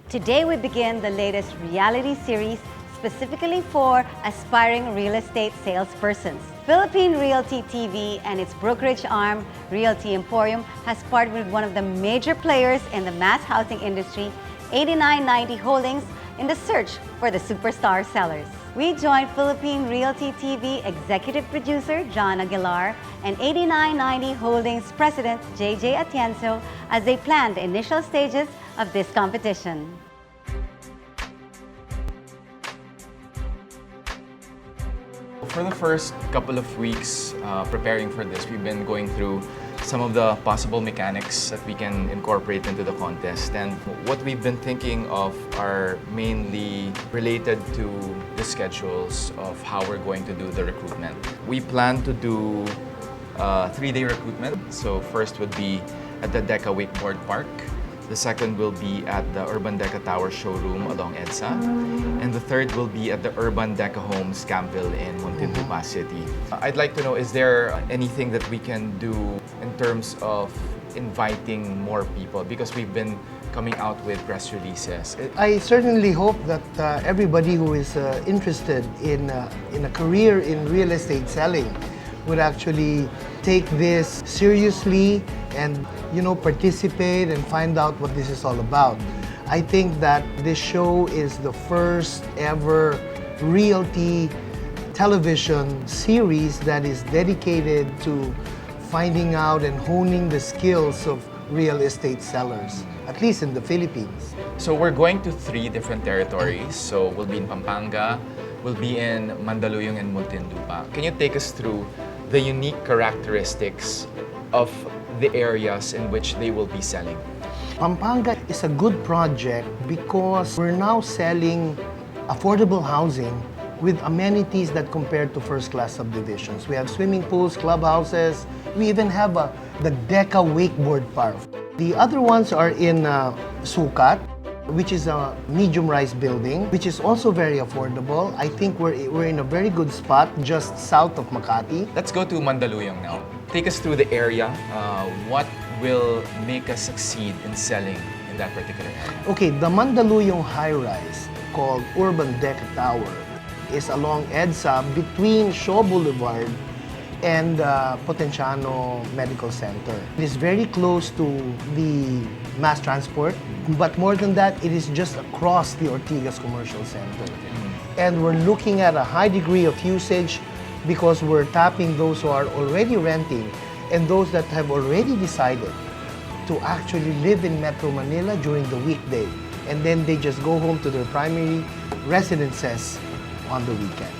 Today we begin the latest reality series specifically for aspiring real estate salespersons. Philippine Realty TV and its brokerage arm, Realty Emporium, has partnered with one of the major players in the mass housing industry, 8990 Holdings, in the search for the superstar sellers. We joined Philippine Realty TV executive producer John Aguilar and 8990 Holdings president JJ Atienzo as they planned the initial stages of this competition. For the first couple of weeks preparing for this, we've been going through some of the possible mechanics that we can incorporate into the contest. And what we've been thinking of are mainly related to the schedules of how we're going to do the recruitment. We plan to do a 3-day recruitment. So first would be at the Deca Wakeboard Park. The second will be at the Urban Deca Tower showroom along EDSA. And the third will be at the Urban Deca Homes Campville in Muntinlupa City. I'd like to know, is there anything that we can do in terms of inviting more people? Because we've been coming out with press releases. I certainly hope that everybody who is interested in a career in real estate selling would actually take this seriously and participate and find out what this is all about. I think that this show is the first ever realty television series that is dedicated to finding out and honing the skills of real estate sellers, at least in the Philippines. So we're going to 3 different territories. So we'll be in Pampanga, we'll be in Mandaluyong and Muntinlupa. Can you take us through the unique characteristics of the areas in which they will be selling? Pampanga is a good project because we're now selling affordable housing with amenities that compare to first-class subdivisions. We have swimming pools, clubhouses. We even have the Deca Wakeboard Park. The other ones are in Sucat, which is a medium-rise building, which is also very affordable. I think we're in a very good spot just south of Makati. Let's go to Mandaluyong now. Take us through the area. What will make us succeed in selling in that particular area? Okay, the Mandaluyong high-rise called Urban Deca Tower is along EDSA between Shaw Boulevard and Potenciano Medical Center. It is very close to the mass transport, but more than that, it is just across the Ortigas Commercial Center. And we're looking at a high degree of usage because we're tapping those who are already renting and those that have already decided to actually live in Metro Manila during the weekday. And then they just go home to their primary residences on the weekend.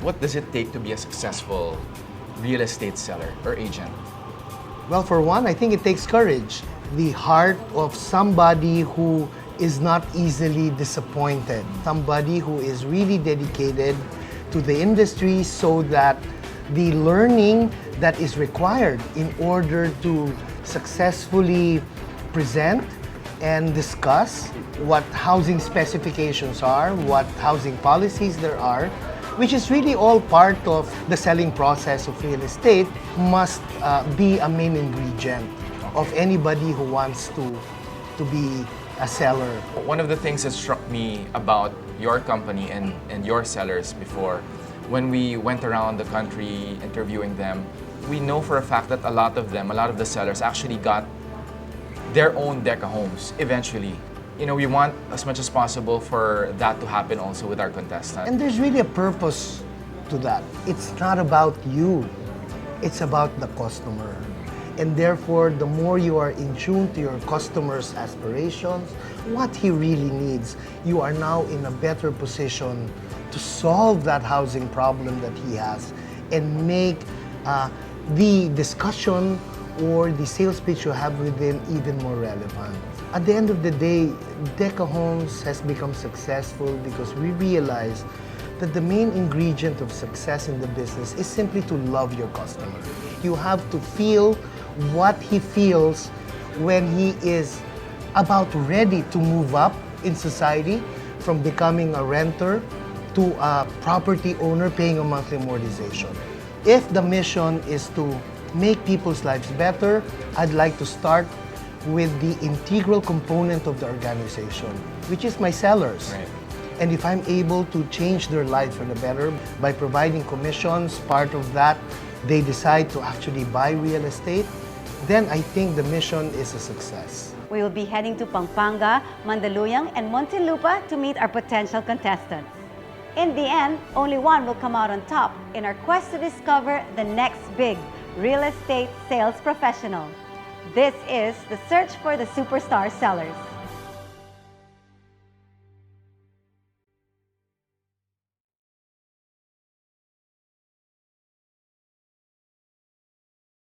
What does it take to be a successful real estate seller or agent? Well, for one, I think it takes courage. The heart of somebody who is not easily disappointed. Somebody who is really dedicated to the industry so that the learning that is required in order to successfully present and discuss what housing specifications are, what housing policies there are, which is really all part of the selling process of real estate, must be a main ingredient of anybody who wants to be a seller. One of the things that struck me about your company and your sellers before, when we went around the country interviewing them, we know for a fact that a lot of the sellers actually got their own Deca homes eventually. We want as much as possible for that to happen also with our contestants. And there's really a purpose to that. It's not about you, it's about the customer. And therefore, the more you are in tune to your customer's aspirations, what he really needs, you are now in a better position to solve that housing problem that he has and make the discussion or the sales pitch you have with him even more relevant. At the end of the day, Deca Homes has become successful because we realize that the main ingredient of success in the business is simply to love your customer. You have to feel what he feels when he is about ready to move up in society from becoming a renter to a property owner paying a monthly amortization. If the mission is to make people's lives better, I'd like to start with the integral component of the organization, which is my sellers. Right. And if I'm able to change their lives for the better by providing commissions, part of that, they decide to actually buy real estate, then I think the mission is a success. We will be heading to Pampanga, Mandaluyong, and Muntinlupa to meet our potential contestants. In the end, only one will come out on top in our quest to discover the next big real estate sales professional. This is the search for the superstar sellers.